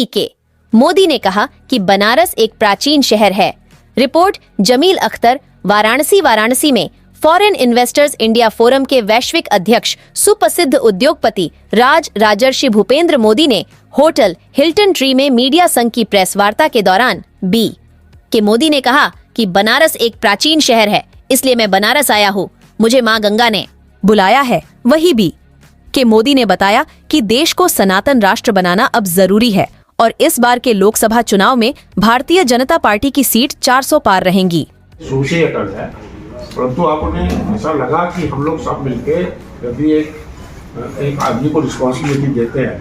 के। मोदी ने कहा कि बनारस एक प्राचीन शहर है। रिपोर्ट जमील अख्तर, वाराणसी में फॉरेन इन्वेस्टर्स इंडिया फोरम के वैश्विक अध्यक्ष सुप्रसिद्ध उद्योगपति राजर्षि भूपेंद्र मोदी ने होटल हिल्टन ट्री में मीडिया संघ की प्रेस वार्ता के दौरान मोदी ने कहा कि बनारस एक प्राचीन शहर है, इसलिए मैं बनारस आया हूँ, मुझे माँ गंगा ने बुलाया है। वही मोदी ने बताया कि देश को सनातन राष्ट्र बनाना अब जरूरी है और इस बार के लोकसभा चुनाव में भारतीय जनता पार्टी की सीट 400 पार रहेंगी। सोचे अटल है, परंतु आपने ऐसा लगा कि हम लोग सब मिलके यदि एक आदमी को रिस्पॉन्सिबिलिटी देते हैं,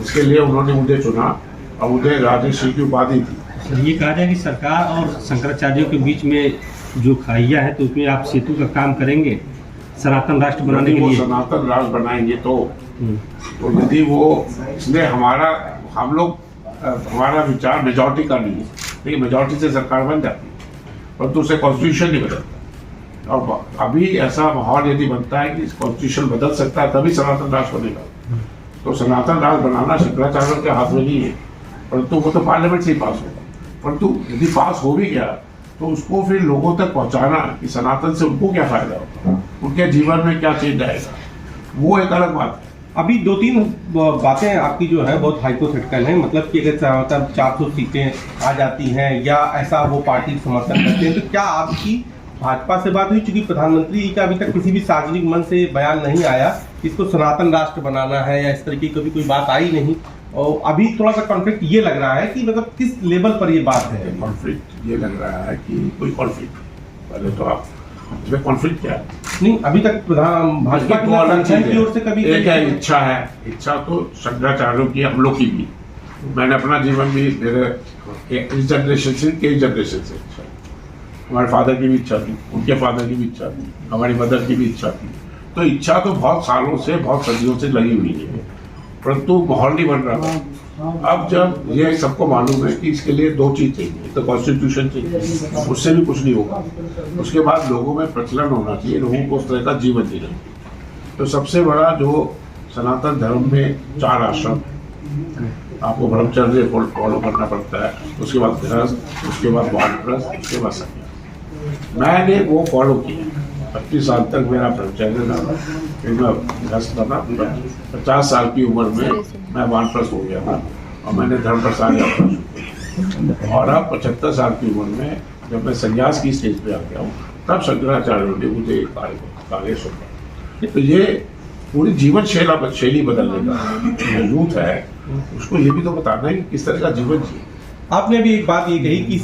इसके लिए उन्होंने मुझे चुना और मुझे राजर्षि की उपाधि दी। ये कहा जाए कि सरकार और शंकराचार्यों के बीच में जो खाइया है तो उसमें आप सेतु का काम करेंगे सनातन राष्ट्र बनाने के लिए। सनातन राष्ट्र बनाएंगे तो यदि वो, इसलिए हमारा विचार मेजॉरिटी का नहीं है, लेकिन मेजॉरिटी से सरकार बन जाती है, परंतु उसे कॉन्स्टिट्यूशन नहीं बदलता। और अभी ऐसा माहौल यदि बनता है कि कॉन्स्टिट्यूशन बदल सकता है तभी सनातन राष्ट्र बनेगा। तो सनातन राष्ट्र बनाना शंकराचार्य के हाथ में नहीं है, परंतु वो तो पार्लियामेंट से ही पास होगा। परंतु यदि पास हो भी गया तो उसको फिर लोगों तक पहुंचाना कि सनातन से उनको क्या फायदा होगा, उनके जीवन में क्या चेंज आएगा, वो एक अलग बात है। अभी 2-3 बातें आपकी जो है बहुत हाइपोथेटिकल हैं, मतलब कि अगर 400 सीटें आ जाती हैं या ऐसा वो पार्टी समर्थन करते हैं, तो क्या आपकी भाजपा से बात हुई? चूंकि प्रधानमंत्री का अभी तक किसी भी सार्वजनिक मंच से बयान नहीं आया इसको सनातन राष्ट्र बनाना है या इस तरह की कभी कोई बात आई नहीं, और अभी थोड़ा सा कॉन्फ्लिक्ट ये लग रहा है कि मतलब किस लेवल पर ये बात है? कॉन्फ्लिक्ट ये लग रहा है कि कोई कॉन्फ्लिक्ट, पहले तो आप इसमें कॉन्फ्लिक्ट क्या है? नहीं, अभी तक भाजपा की ओर से कभी क्या इच्छा है? इच्छा तो शंकराचार्यों की, हम लोग की भी। मैंने अपना जीवन भी मेरे इस जनरेशन से कई जनरेशन से इच्छा, हमारे फादर की भी इच्छा थी, उनके फादर की भी इच्छा थी, हमारी मदर की भी इच्छा थी। तो इच्छा तो बहुत सालों से, बहुत सदियों से लगी हुई है, परंतु माहौल नहीं बन रहा था। अब जब ये सबको मालूम है कि इसके लिए 2 चीज चाहिए, तो कॉन्स्टिट्यूशन चाहिए, उससे भी कुछ नहीं होगा। उसके बाद लोगों में प्रचलन होना चाहिए, लोगों को उस तरह का जीवन जीना। तो सबसे बड़ा जो सनातन धर्म में 4 आश्रम, आपको ब्रह्मचर्य फॉलो करना पड़ता है, उसके बाद गृहस्थ, उसके बाद वानप्रस्थ, उसके बाद संन्यास। मैंने वो फॉलो किया, 25 साल तक मेरा ब्रह्मचर्य रहा, फिर मैं गृहस्थ बना। 50 साल की उम्र में मैं वानप्रस्थ हो गया था और मैंने धर्म प्रसार यात्रा शुरू की। और अब 75 साल की उम्र में जब मैं संन्यास की स्टेज पे आ गया हूँ, तब शंकराचार्यों ने मुझे कार्य सौंपा। तो ये पूरी जीवन शैली बदलने का यूथ है, उसको ये भी तो बताना है कि किस तरह का जीवन जिए। आपने भी एक बात ये कही कि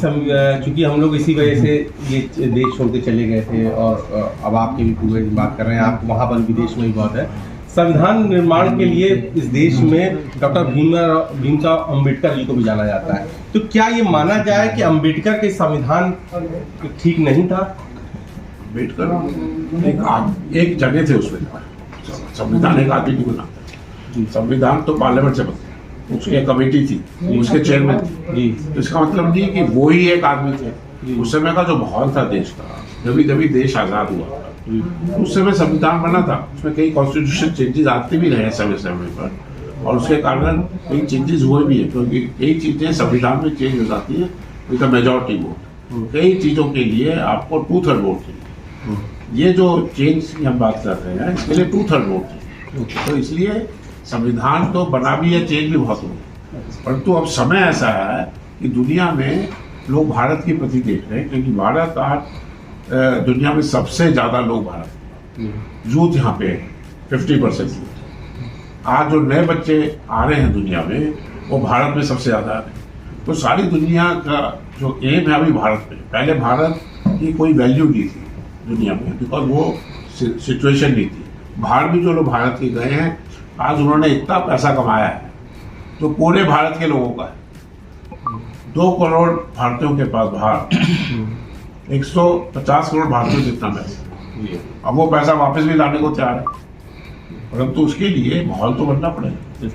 चूंकि हम लोग इसी वजह से ये देश छोड़ के चले गए थे और अब आपके भी पूरे बात कर रहे हैं, आप वहाँ पर विदेश में भी बहुत है। संविधान निर्माण के लिए इस देश में डॉक्टर भीमराव अम्बेडकर जी को भी जाना जाता है, तो क्या ये माना जाए कि अम्बेडकर के संविधान ठीक नहीं था? अम्बेडकर एक जगह थे उसमें, संविधान एक आदमी नहीं बनाता, संविधान तो पार्लियामेंट से बनता, उसकी एक कमेटी थी, उसके चेयरमैन थी। तो इसका मतलब नहीं कि वो ही एक आदमी थे। उस समय का जो माहौल था देश का, जब देश आजाद हुआ उस समय संविधान बना था, उसमें कई कॉन्स्टिट्यूशन चेंजेस आते भी रहे समय पर, और उसके कारण कई चेंजेस हुए भी है, क्योंकि कई चीजें संविधान में चेंज हो जाती है विद मेजॉरिटी वोट। कई चीजों के लिए आपको 2/3 वोट चाहिए। ये जो चेंज की हम बात कर रहे हैं, इसके लिए 2/3 वोट चाहिए। तो इसलिए संविधान तो बना भी है, चेंज भी बहुत हो, परंतु अब समय ऐसा है कि दुनिया में लोग भारत की प्रति देख रहे हैं, क्योंकि भारत आज दुनिया में सबसे ज्यादा लोग भारत, यूथ यहाँ पे 50% यूथ। आज जो नए बच्चे आ रहे हैं दुनिया में, वो भारत में सबसे ज्यादा आ रहे हैं। तो सारी दुनिया का जो एम है अभी भारत में, पहले भारत की कोई वैल्यू नहीं थी दुनिया में, बिकॉज वो सिचुएशन नहीं थी। बाहर भी जो लोग भारत के गए हैं, आज उन्होंने इतना पैसा कमाया है तो पूरे भारत के लोगों का है। 2 करोड़ भारतीयों के पास बाहर 150 करोड़ भारतीयों जितना पैसा, अब वो पैसा वापस भी लाने को तैयार है, परंतु उसके लिए माहौल तो बनना पड़ेगा।